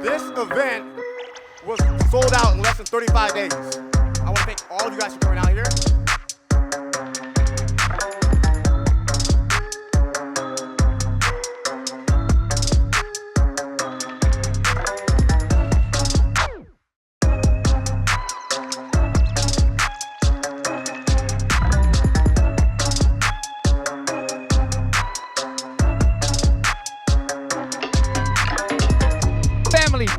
This event was sold out in less than 35 days. I want to thank all of you guys for coming out here.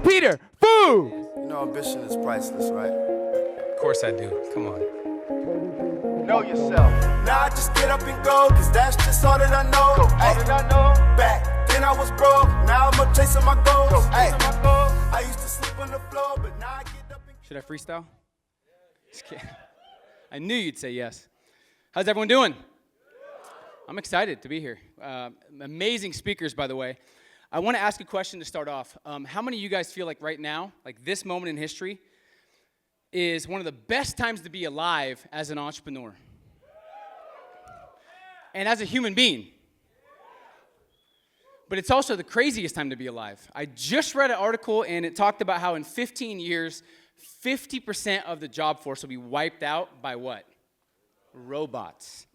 Peter, Voogd! You know, ambition is priceless, right? Of course I do. Come on. Know yourself. Now I just get up and go, cause that's just all that I know. All that I know. Back then I was broke, now I'm up chasing my goals. I used to sleep on the floor, but now I get up and... Should I freestyle? Just kidding. I knew you'd say yes. How's everyone doing? I'm excited to be here. Amazing speakers, by the way. I want to ask a question to start off. How many of you guys feel like right now, like this moment in history, is one of the best times to be alive as an entrepreneur? And as a human being. But it's also the craziest time to be alive. I just read an article and it talked about how in 15 years, 50% of the job force will be wiped out by what? Robots.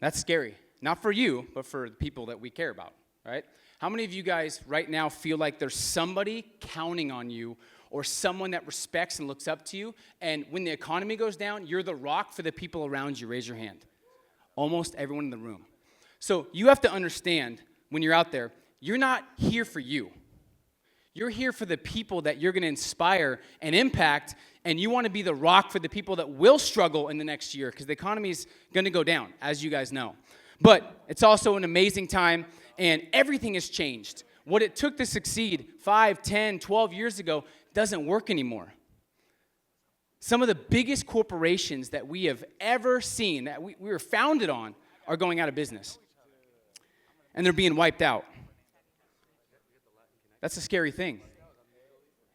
That's scary. Not for you, but for the people that we care about, right? How many of you guys right now feel like there's somebody counting on you or someone that respects and looks up to you, and when the economy goes down, you're the rock for the people around you? Raise your hand. Almost everyone in the room. So you have to understand, when you're out there, you're not here for you. You're here for the people that you're going to inspire and impact, and you want to be the rock for the people that will struggle in the next year, because the economy is going to go down, as you guys know. But it's also an amazing time, and everything has changed. What it took to succeed 5, 10, 12 years ago doesn't work anymore. Some of the biggest corporations that we have ever seen, that we were founded on, are going out of business. And they're being wiped out. That's a scary thing.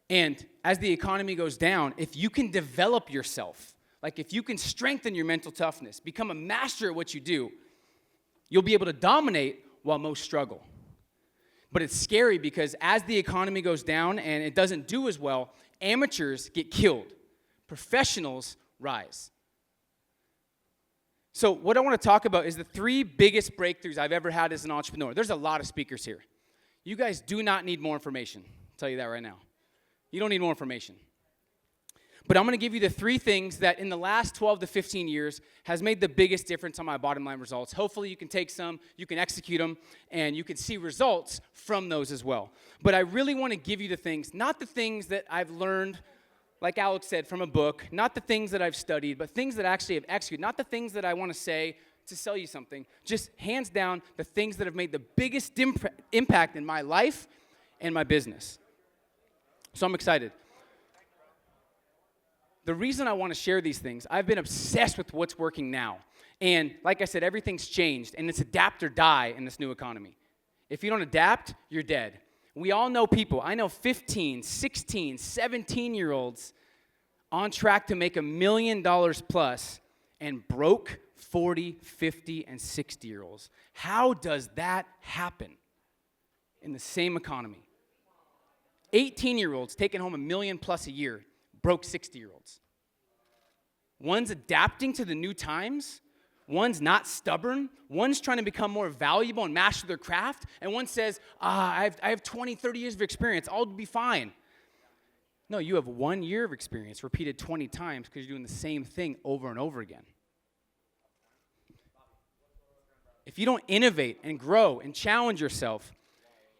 And as the economy goes down, if you can develop yourself, like if you can strengthen your mental toughness, become a master at what you do, you'll be able to dominate while most struggle. But it's scary because as the economy goes down and it doesn't do as well, amateurs get killed. Professionals rise. So what I want to talk about is the 3 biggest breakthroughs I've ever had as an entrepreneur. There's a lot of speakers here. You guys do not need more information. I'll tell you that right now. You don't need more information. But I'm going to give you the 3 things that in the last 12 to 15 years has made the biggest difference on my bottom line results. Hopefully you can take some, you can execute them, and you can see results from those as well. But I really want to give you the things, not the things that I've learned, like Alex said, from a book, not the things that I've studied, but things that actually have executed, not the things that I want to say to sell you something, just hands down the things that have made the biggest impact in my life and my business. So I'm excited. The reason I want to share these things, I've been obsessed with what's working now. And like I said, everything's changed, and it's adapt or die in this new economy. If you don't adapt, you're dead. We all know people. I know 15, 16, 17-year-olds on track to make $1 million plus and broke 40, 50, and 60-year-olds. How does that happen in the same economy? 18-year-olds taking home $1 million plus a year, broke 60-year-olds. One's adapting to the new times. One's not stubborn. One's trying to become more valuable and master their craft. And one says, I have 20, 30 years of experience. I'll be fine. No, you have 1 year of experience repeated 20 times because you're doing the same thing over and over again. If you don't innovate and grow and challenge yourself,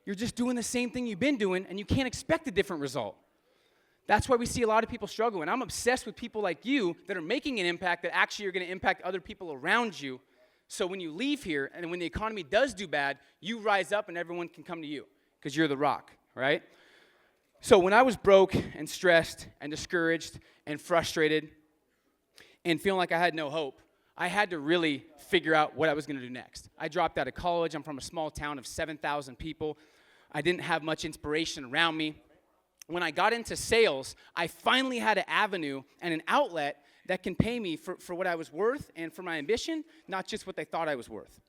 you're just doing the same thing you've been doing, and you can't expect a different result. That's why we see a lot of people struggle. And I'm obsessed with people like you that are making an impact that actually are going to impact other people around you. So when you leave here and when the economy does do bad, you rise up and everyone can come to you because you're the rock, right? So when I was broke and stressed and discouraged and frustrated and feeling like I had no hope, I had to really figure out what I was going to do next. I dropped out of college. I'm from a small town of 7,000 people. I didn't have much inspiration around me. When I got into sales, I finally had an avenue and an outlet that can pay me for what I was worth and for my ambition, not just what they thought I was worth.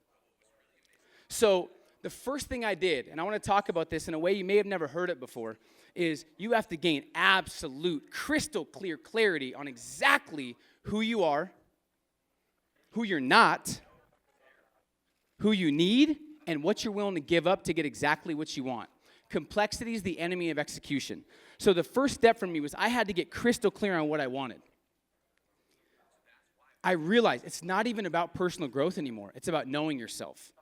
So the first thing I did, and I want to talk about this in a way you may have never heard it before, is you have to gain absolute, crystal clear clarity on exactly who you are, who you're not, who you need, and what you're willing to give up to get exactly what you want. Complexity is the enemy of execution. So the first step for me was I had to get crystal clear on what I wanted. I realized it's not even about personal growth anymore. It's about knowing yourself.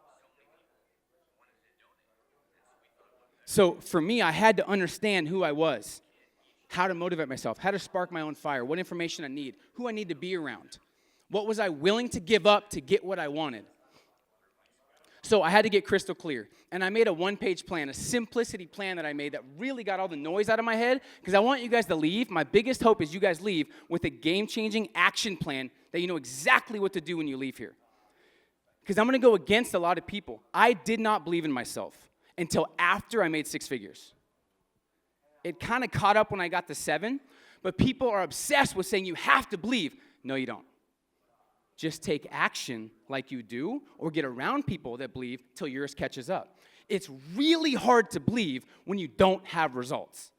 So for me, I had to understand who I was, how to motivate myself, how to spark my own fire, what information I need, who I need to be around. What was I willing to give up to get what I wanted? So I had to get crystal clear. And I made a one-page plan, a simplicity plan that I made that really got all the noise out of my head, because I want you guys to leave. My biggest hope is you guys leave with a game-changing action plan that you know exactly what to do when you leave here. Because I'm going to go against a lot of people. I did not believe in myself until after I made 6 figures. It kind of caught up when I got to 7, but people are obsessed with saying you have to believe. No, you don't. Just take action like you do, or get around people that believe till yours catches up. It's really hard to believe when you don't have results.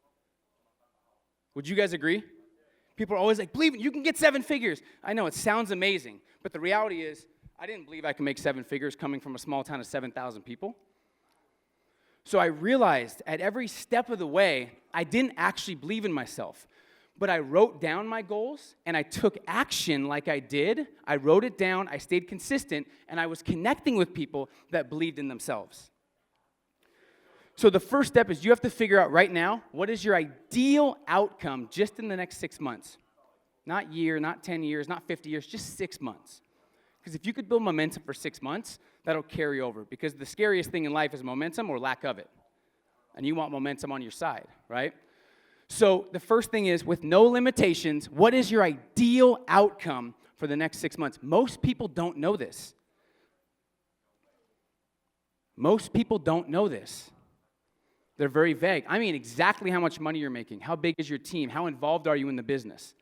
Would you guys agree? People are always like, believe it, you can get 7 figures. I know, it sounds amazing, but the reality is, I didn't believe I could make 7 figures coming from a small town of 7,000 people. So I realized at every step of the way, I didn't actually believe in myself. But I wrote down my goals, and I took action like I did. I wrote it down, I stayed consistent, and I was connecting with people that believed in themselves. So the first step is you have to figure out right now, what is your ideal outcome just in the next 6 months? Not year, not 10 years, not 50 years, just 6 months. Because if you could build momentum for 6 months, that'll carry over. Because the scariest thing in life is momentum or lack of it. And you want momentum on your side, right? So the first thing is, with no limitations, what is your ideal outcome for the next 6 months? Most people don't know this. Most people don't know this. They're very vague. I mean, exactly how much money you're making. How big is your team? How involved are you in the business?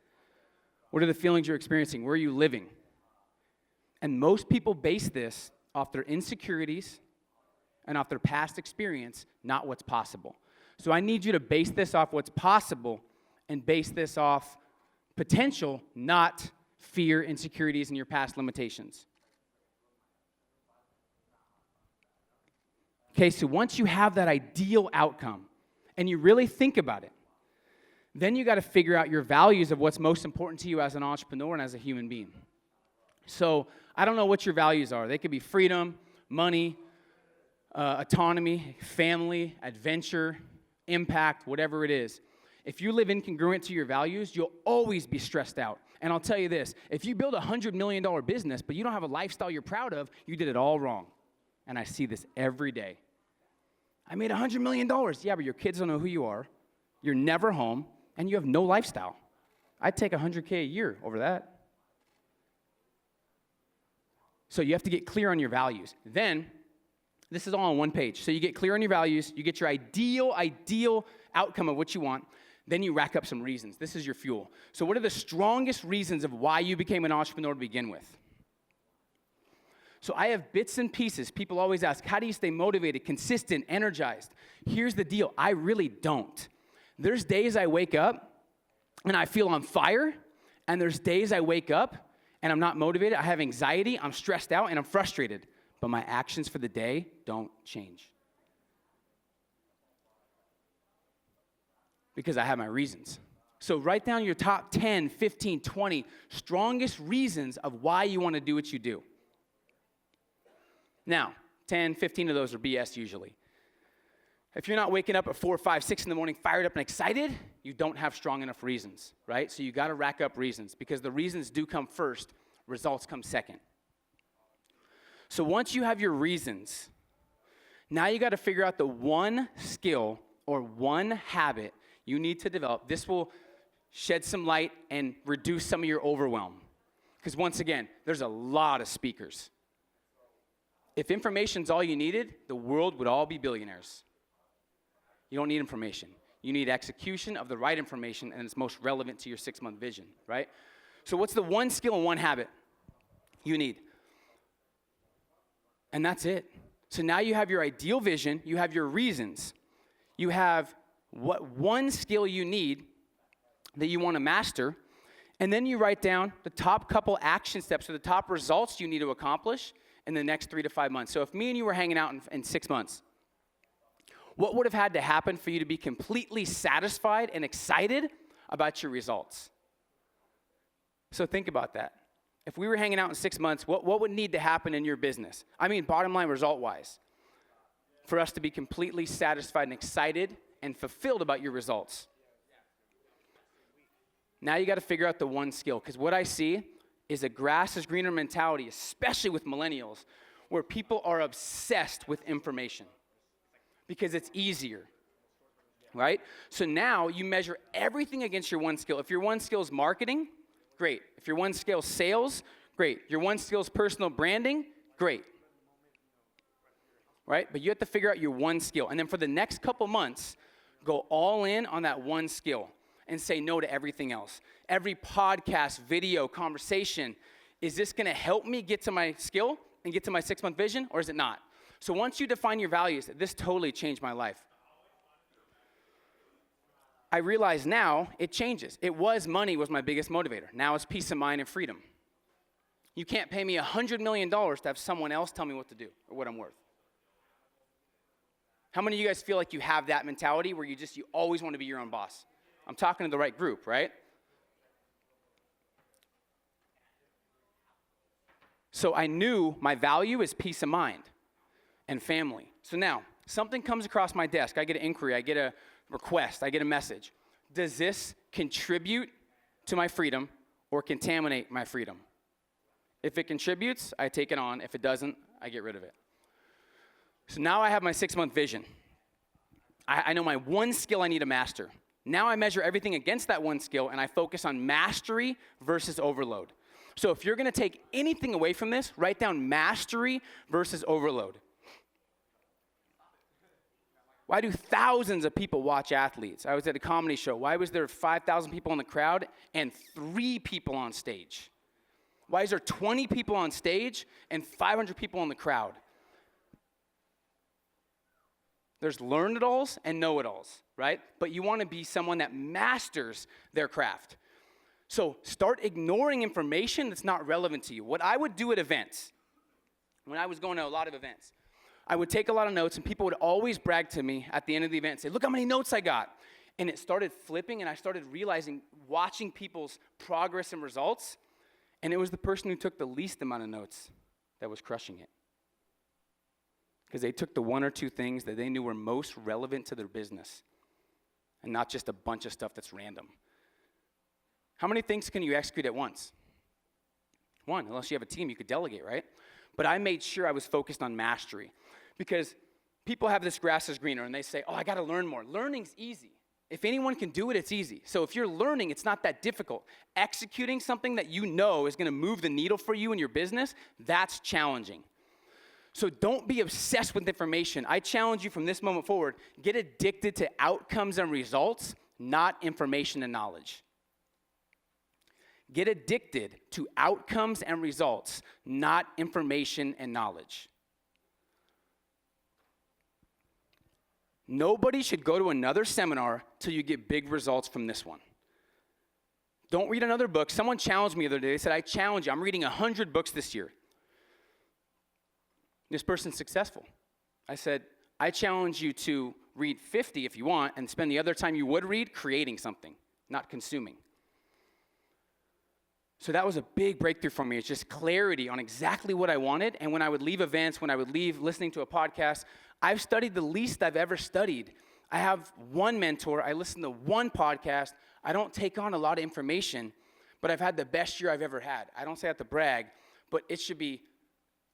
What are the feelings you're experiencing? Where are you living? And most people base this off their insecurities and off their past experience, not what's possible. So I need you to base this off what's possible and base this off potential, not fear, insecurities, and your past limitations. Okay, so once you have that ideal outcome and you really think about it, then you got to figure out your values of what's most important to you as an entrepreneur and as a human being. So I don't know what your values are. They could be freedom, money, autonomy, family, adventure, impact, whatever it is. If you live incongruent to your values, you'll always be stressed out. And I'll tell you this, if you build a $100 million business, but you don't have a lifestyle you're proud of, you did it all wrong. And I see this every day. I made $100 million. Yeah, but your kids don't know who you are. You're never home, and you have no lifestyle. I'd take $100K a year over that. So you have to get clear on your values. Then, this is all on one page. So you get clear on your values, you get your ideal outcome of what you want, then you rack up some reasons. This is your fuel. So what are the strongest reasons of why you became an entrepreneur to begin with? So I have bits and pieces. People always ask, how do you stay motivated, consistent, energized? Here's the deal. I really don't. There's days I wake up and I feel on fire, and there's days I wake up and I'm not motivated. I have anxiety, I'm stressed out, and I'm frustrated. But my actions for the day don't change. Because I have my reasons. So write down your top 10, 15, 20 strongest reasons of why you want to do what you do. Now, 10, 15 of those are BS usually. If you're not waking up at 4, 5, 6 in the morning fired up and excited, you don't have strong enough reasons, right? So you got to rack up reasons, because the reasons do come first, results come second. So once you have your reasons, now you got to figure out the one skill or one habit you need to develop. This will shed some light and reduce some of your overwhelm. Because once again, there's a lot of speakers. If information's all you needed, the world would all be billionaires. You don't need information. You need execution of the right information, and it's most relevant to your 6-month vision, right? So what's the one skill and one habit you need? And that's it. So now you have your ideal vision, you have your reasons, you have what one skill you need that you want to master, and then you write down the top couple action steps or the top results you need to accomplish in the next 3 to 5 months. So if me and you were hanging out in 6 months, what would have had to happen for you to be completely satisfied and excited about your results? So think about that. If we were hanging out in 6 months, what would need to happen in your business? I mean, bottom line, result-wise, for us to be completely satisfied and excited and fulfilled about your results. Now you got to figure out the one skill, because what I see is a grass is greener mentality, especially with millennials, where people are obsessed with information because it's easier, right? So now you measure everything against your one skill. If your one skill is marketing, great. If your one skill is sales, great. Your one skill is personal branding, great. Right? But you have to figure out your one skill. And then for the next couple months, go all in on that one skill and say no to everything else. Every podcast, video, conversation, is this going to help me get to my skill and get to my 6-month vision, or is it not? So once you define your values, this totally changed my life. I realize now it changes. Money was my biggest motivator. Now it's peace of mind and freedom. You can't pay me $100 million to have someone else tell me what to do or what I'm worth. How many of you guys feel like you have that mentality where you always want to be your own boss? I'm talking to the right group, right? So I knew my value is peace of mind and family. So now, something comes across my desk. I get an inquiry. I get a request. I get a message. Does this contribute to my freedom or contaminate my freedom? If it contributes, I take it on. If it doesn't, I get rid of it. So now I have my 6-month vision. I know my one skill I need to master. Now I measure everything against that one skill, and I focus on mastery versus overload. So if you're going to take anything away from this, write down mastery versus overload. Why do thousands of people watch athletes? I was at a comedy show. Why was there 5,000 people in the crowd and 3 people on stage? Why is there 20 people on stage and 500 people in the crowd? There's learn-it-alls and know-it-alls, right? But you want to be someone that masters their craft. So start ignoring information that's not relevant to you. What I would do at events, when I was going to a lot of events, I would take a lot of notes, and people would always brag to me at the end of the event and say, look how many notes I got. And it started flipping, and I started realizing, watching people's progress and results, and it was the person who took the least amount of notes that was crushing it. Because they took the 1 or 2 things that they knew were most relevant to their business and not just a bunch of stuff that's random. How many things can you execute at once? 1, unless you have a team, you could delegate, right? But I made sure I was focused on mastery because people have this grass is greener and they say, oh, I got to learn more. Learning's easy. If anyone can do it, it's easy. So if you're learning, it's not that difficult. Executing something that you know is going to move the needle for you in your business, that's challenging. So don't be obsessed with information. I challenge you from this moment forward, get addicted to outcomes and results, not information and knowledge. Get addicted to outcomes and results, not information and knowledge. Nobody should go to another seminar till you get big results from this one. Don't read another book. Someone challenged me the other day. They said, I challenge you. I'm reading 100 books this year. This person's successful. I said, I challenge you to read 50 if you want and spend the other time you would read creating something, not consuming. So that was a big breakthrough for me. It's just clarity on exactly what I wanted. And when I would leave events, when I would leave listening to a podcast, I've studied the least I've ever studied. I have one mentor. I listen to one podcast. I don't take on a lot of information, but I've had the best year I've ever had. I don't say that to brag, but it should be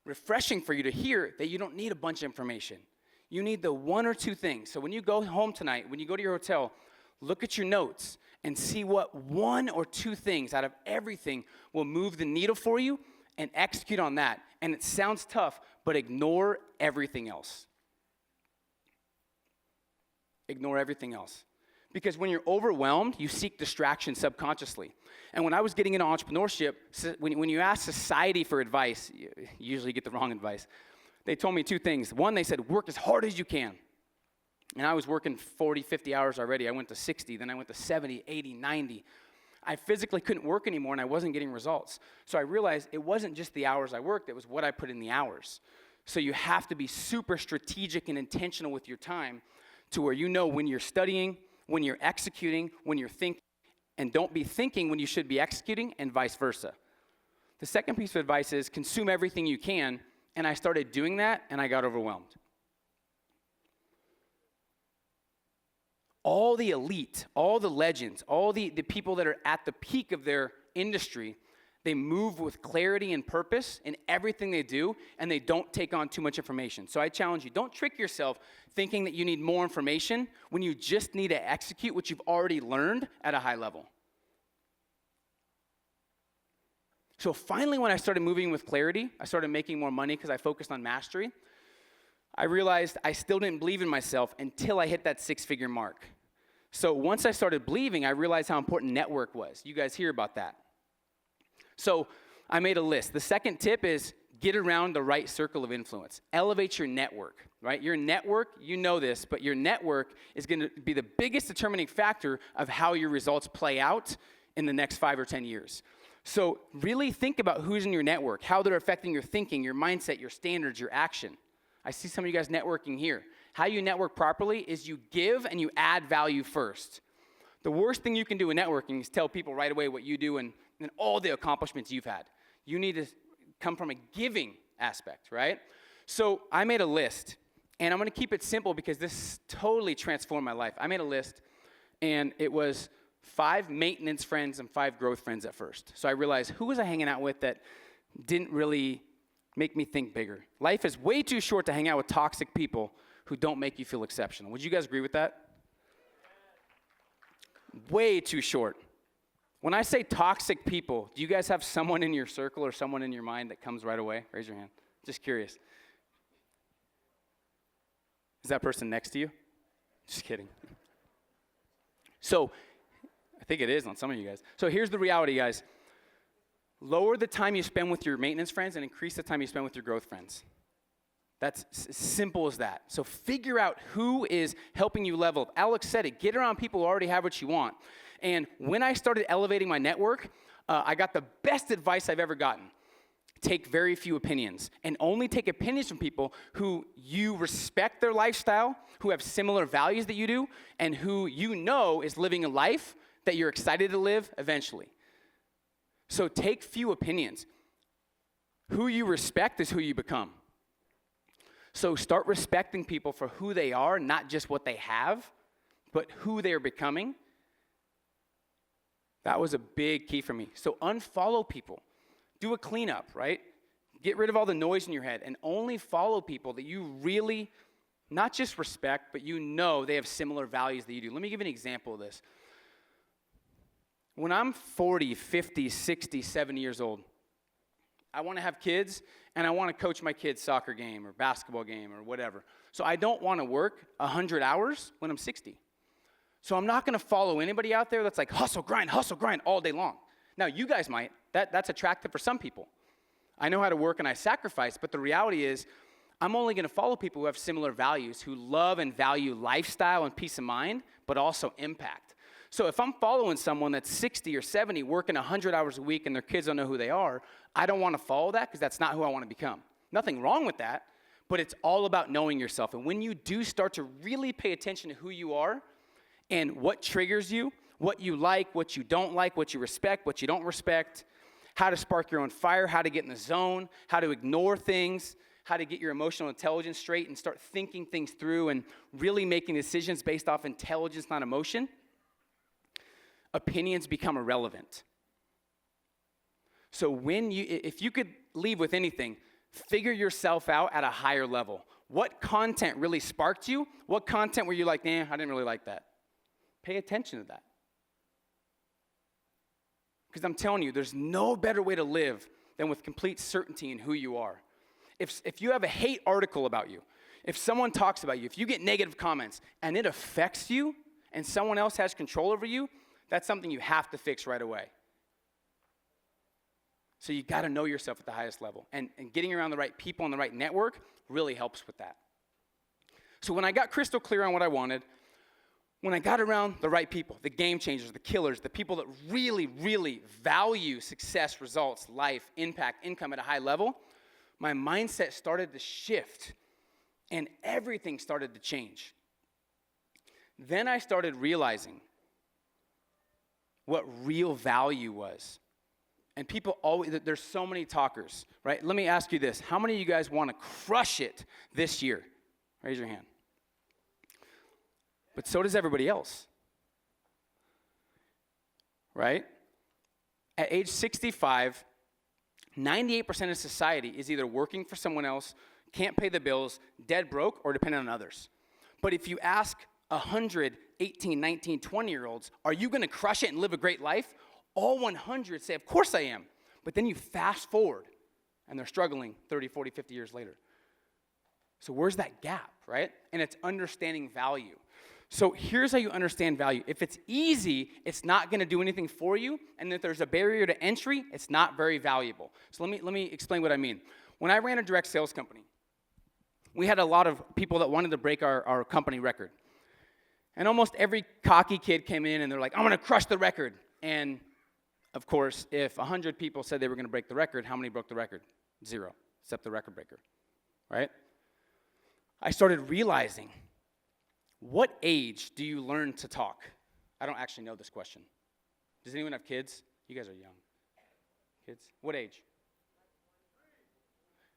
refreshing for you to hear that you don't need a bunch of information. You need the 1 or 2 things. So when you go home tonight, when you go to your hotel, look at your notes and see what 1 or 2 things out of everything will move the needle for you and execute on that. And it sounds tough, but ignore everything else. Ignore everything else. Because when you're overwhelmed, you seek distraction subconsciously. And when I was getting into entrepreneurship, when you ask society for advice, you usually get the wrong advice. they told me two things. One, they said, work as hard as you can. And I was working 40, 50 hours already. I went to 60, then I went to 70, 80, 90. I physically couldn't work anymore, and I wasn't getting results. So I realized it wasn't just the hours I worked, it was what I put in the hours. So you have to be super strategic and intentional with your time to where you know when you're studying, when you're executing, when you're thinking, and don't be thinking when you should be executing, and vice versa. The second piece of advice is consume everything you can, and I started doing that, and I got overwhelmed. All the elite, all the legends, all the people that are at the peak of their industry, they move with clarity and purpose in everything they do, and they don't take on too much information. So I challenge you, don't trick yourself thinking that you need more information when you just need to execute what you've already learned at a high level. So finally, when I started moving with clarity, I started making more money because I focused on mastery. I realized I still didn't believe in myself until I hit that 6-figure mark. So once I started believing, I realized how important network was. You guys hear about that. So I made a list. The second tip is get around the right circle of influence. Elevate your network, right? Your network, you know this, but your network is going to be the biggest determining factor of how your results play out in the next 5 or 10 years. So really think about who's in your network, how they're affecting your thinking, your mindset, your standards, your action. I see some of you guys networking here. How you network properly is you give and you add value first. The worst thing you can do in networking is tell people right away what you do and all the accomplishments you've had. You need to come from a giving aspect, right? So I made a list, and I'm going to keep it simple because this totally transformed my life. I made a list, and it was 5 maintenance friends and 5 growth friends at first. So I realized, who was I hanging out with that didn't really make me think bigger? Life is way too short to hang out with toxic people who don't make you feel exceptional. Would you guys agree with that? Way too short. When I say toxic people, do you guys have someone in your circle or someone in your mind that comes right away? Raise your hand. Just curious. Is that person next to you? Just kidding. So, I think it is on some of you guys. So here's the reality, guys. Lower the time you spend with your maintenance friends and increase the time you spend with your growth friends. That's as simple as that. So figure out who is helping you level up. Alex said it. Get around people who already have what you want. And when I started elevating my network, I got the best advice I've ever gotten. Take very few opinions, and only take opinions from people who you respect their lifestyle, who have similar values that you do, and who you know is living a life that you're excited to live eventually. So take few opinions. Who you respect is who you become. So start respecting people for who they are, not just what they have, but who they're becoming. That was a big key for me. So unfollow people. Do a cleanup, right? Get rid of all the noise in your head and only follow people that you really not just respect, but you know they have similar values that you do. Let me give you an example of this. When I'm 40, 50, 60, 70 years old, I want to have kids, and I want to coach my kids' soccer game or basketball game or whatever. So I don't want to work 100 hours when I'm 60. So I'm not going to follow anybody out there that's like hustle, grind all day long. Now, you guys might. That's attractive for some people. I know how to work and I sacrifice, but the reality is I'm only going to follow people who have similar values, who love and value lifestyle and peace of mind, but also impact. So if I'm following someone that's 60 or 70, working 100 hours a week and their kids don't know who they are, I don't want to follow that because that's not who I want to become. Nothing wrong with that, but it's all about knowing yourself. And when you do start to really pay attention to who you are and what triggers you, what you like, what you don't like, what you respect, what you don't respect, how to spark your own fire, how to get in the zone, how to ignore things, how to get your emotional intelligence straight and start thinking things through and really making decisions based off intelligence, not emotion, opinions become irrelevant. So if you could leave with anything, figure yourself out at a higher level. What content really sparked you? What content were you like, I didn't really like that? Pay attention to that. Because I'm telling you, there's no better way to live than with complete certainty in who you are. If you have a hate article about you, if someone talks about you, if you get negative comments and it affects you and someone else has control over you, that's something you have to fix right away. So you got to know yourself at the highest level. And getting around the right people and the right network really helps with that. So when I got crystal clear on what I wanted, when I got around the right people, the game changers, the killers, the people that really, really value success, results, life, impact, income at a high level, my mindset started to shift and everything started to change. Then I started realizing what real value was. And people always, there's so many talkers, right? Let me ask you this. How many of you guys want to crush it this year? Raise your hand. But so does everybody else, right? At age 65, 98% of society is either working for someone else, can't pay the bills, dead broke, or dependent on others. But if you ask 100 18, 19, 20-year-olds, are you going to crush it and live a great life? All 100 say, of course I am. But then you fast forward, and they're struggling 30, 40, 50 years later. So where's that gap, right? And it's understanding value. So here's how you understand value. If it's easy, it's not going to do anything for you. And if there's a barrier to entry, it's not very valuable. So let me explain what I mean. When I ran a direct sales company, we had a lot of people that wanted to break our company record. And almost every cocky kid came in and they're like, I'm going to crush the record. And of course, if 100 people said they were going to break the record, how many broke the record? 0, except the record breaker, right? I started realizing, what age do you learn to talk? I don't actually know this question. Does anyone have kids? You guys are young. Kids? What age?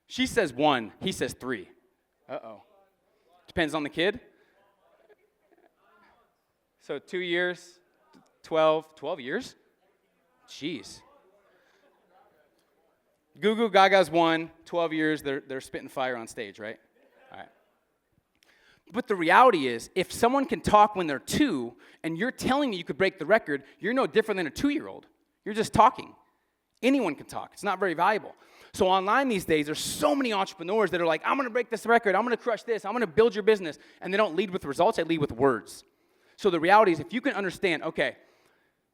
She says 1, he says 3. Uh-oh. Depends on the kid. So 2 years, 12 years? Jeez. Goo Goo Gaga's 1, 12 years, they're spitting fire on stage, right? All right. But the reality is, if someone can talk when they're 2, and you're telling me you could break the record, you're no different than a 2-year-old. You're just talking. Anyone can talk. It's not very valuable. So online these days, there's so many entrepreneurs that are like, I'm going to break this record, I'm going to crush this, I'm going to build your business. And they don't lead with results, they lead with words. So the reality is, if you can understand, okay,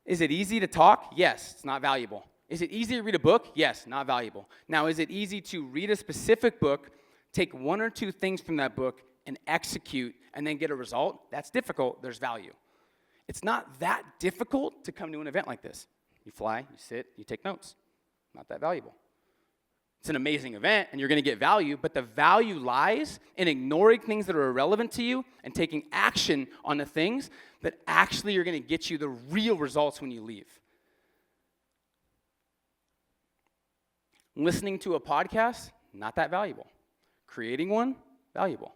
is it easy to talk? Yes, it's not valuable. Is it easy to read a book? Yes, not valuable. Now, is it easy to read a specific book, take 1 or 2 things from that book, and execute, and then get a result? That's difficult. There's value. It's not that difficult to come to an event like this. You fly, you sit, you take notes. Not that valuable. It's an amazing event, and you're going to get value, but the value lies in ignoring things that are irrelevant to you and taking action on the things that actually are going to get you the real results when you leave. Listening to a podcast, not that valuable. Creating one, valuable.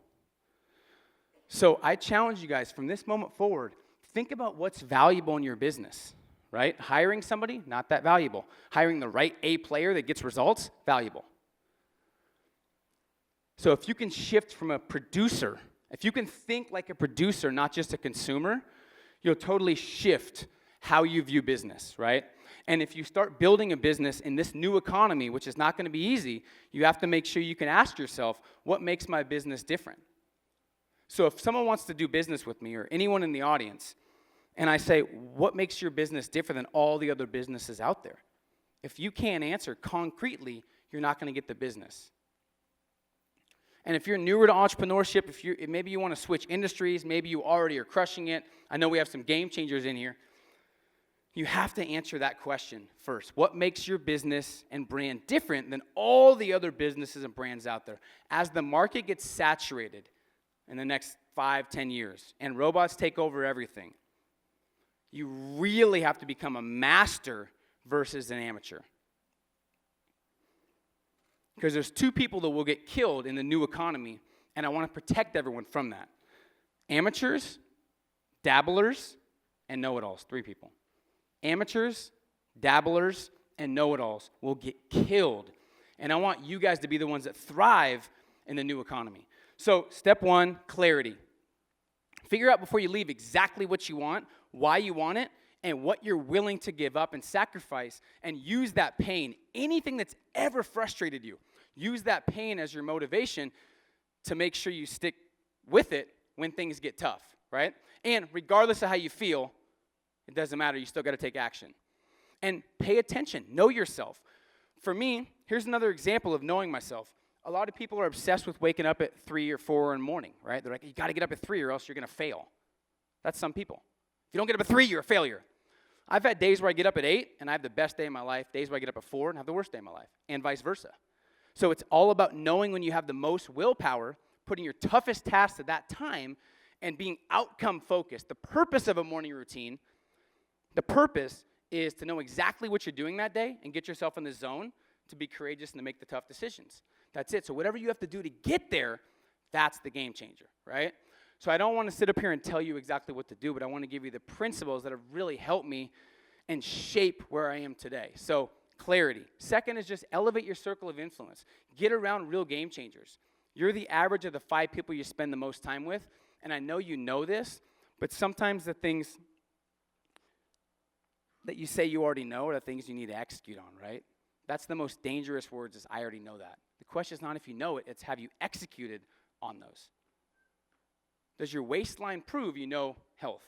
So I challenge you guys, from this moment forward, think about what's valuable in your business. Right? Hiring somebody, not that valuable. Hiring the right A player that gets results, valuable. So if you can shift from a producer, if you can think like a producer, not just a consumer, you'll totally shift how you view business, right? And if you start building a business in this new economy, which is not going to be easy, you have to make sure you can ask yourself, what makes my business different? So if someone wants to do business with me, or anyone in the audience, and I say, what makes your business different than all the other businesses out there? If you can't answer concretely, you're not going to get the business. And if you're newer to entrepreneurship, if maybe you want to switch industries, maybe you already are crushing it. I know we have some game changers in here. You have to answer that question first. What makes your business and brand different than all the other businesses and brands out there? As the market gets saturated in the next 5, 10 years, and robots take over everything, you really have to become a master versus an amateur. Because there's 2 people that will get killed in the new economy, and I want to protect everyone from that. Amateurs, dabblers, and know-it-alls. 3 people. Amateurs, dabblers, and know-it-alls will get killed. And I want you guys to be the ones that thrive in the new economy. So step 1, clarity. Figure out before you leave exactly what you want, why you want it, and what you're willing to give up and sacrifice, and use that pain. Anything that's ever frustrated you, use that pain as your motivation to make sure you stick with it when things get tough, right? And regardless of how you feel, it doesn't matter. You still got to take action. And pay attention. Know yourself. For me, here's another example of knowing myself. A lot of people are obsessed with waking up at 3 or 4 in the morning, right? They're like, you got to get up at 3 or else you're going to fail. That's some people. If you don't get up at 3, you're a failure. I've had days where I get up at 8 and I have the best day of my life, days where I get up at 4 and have the worst day of my life, and vice versa. So it's all about knowing when you have the most willpower, putting your toughest tasks at that time, and being outcome focused. The purpose of a morning routine, the purpose is to know exactly what you're doing that day and get yourself in the zone to be courageous and to make the tough decisions. That's it. So whatever you have to do to get there, that's the game changer, right? So I don't want to sit up here and tell you exactly what to do, but I want to give you the principles that have really helped me and shape where I am today. So clarity. Second is just elevate your circle of influence. Get around real game changers. You're the average of the 5 people you spend the most time with, and I know you know this, but sometimes the things that you say you already know are the things you need to execute on, right? That's the most dangerous words is I already know that. The question is not if you know it, it's have you executed on those. Does your waistline prove you know health?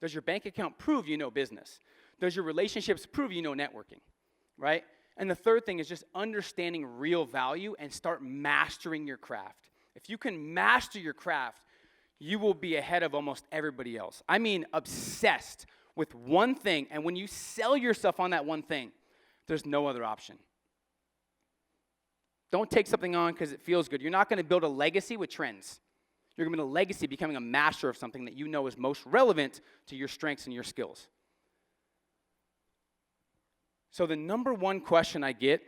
Does your bank account prove you know business? Does your relationships prove you know networking, right? And the third thing is just understanding real value and start mastering your craft. If you can master your craft, you will be ahead of almost everybody else. I mean, obsessed with one thing, and when you sell yourself on that one thing, there's no other option. Don't take something on because it feels good. You're not going to build a legacy with trends. You're going to build a legacy becoming a master of something that you know is most relevant to your strengths and your skills. So the number one question I get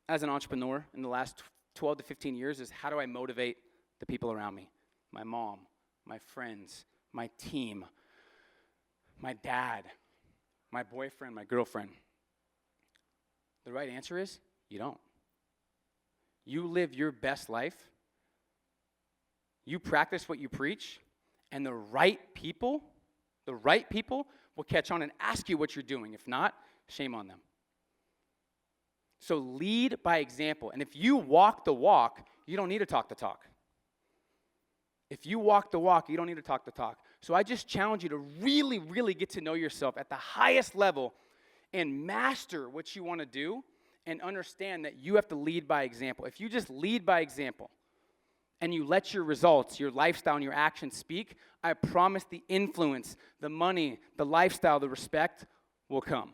as an entrepreneur in the last 12 to 15 years is how do I motivate the people around me? My mom, my friends, my team, my dad, my boyfriend, my girlfriend. The right answer is you don't. You live your best life. You practice what you preach, and the right people will catch on and ask you what you're doing. If not, shame on them. So lead by example. And if you walk the walk, you don't need to talk the talk. If you walk the walk, you don't need to talk the talk. So I just challenge you to really, really get to know yourself at the highest level and master what you want to do and understand that you have to lead by example. If you just lead by example and you let your results, your lifestyle, and your actions speak, I promise the influence, the money, the lifestyle, the respect will come.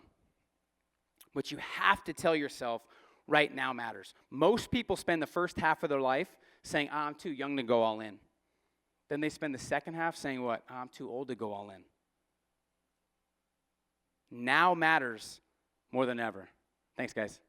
But you have to tell yourself right now matters. Most people spend the first half of their life saying, I'm too young to go all in. Then they spend the second half saying what? I'm too old to go all in. Now matters more than ever. Thanks, guys.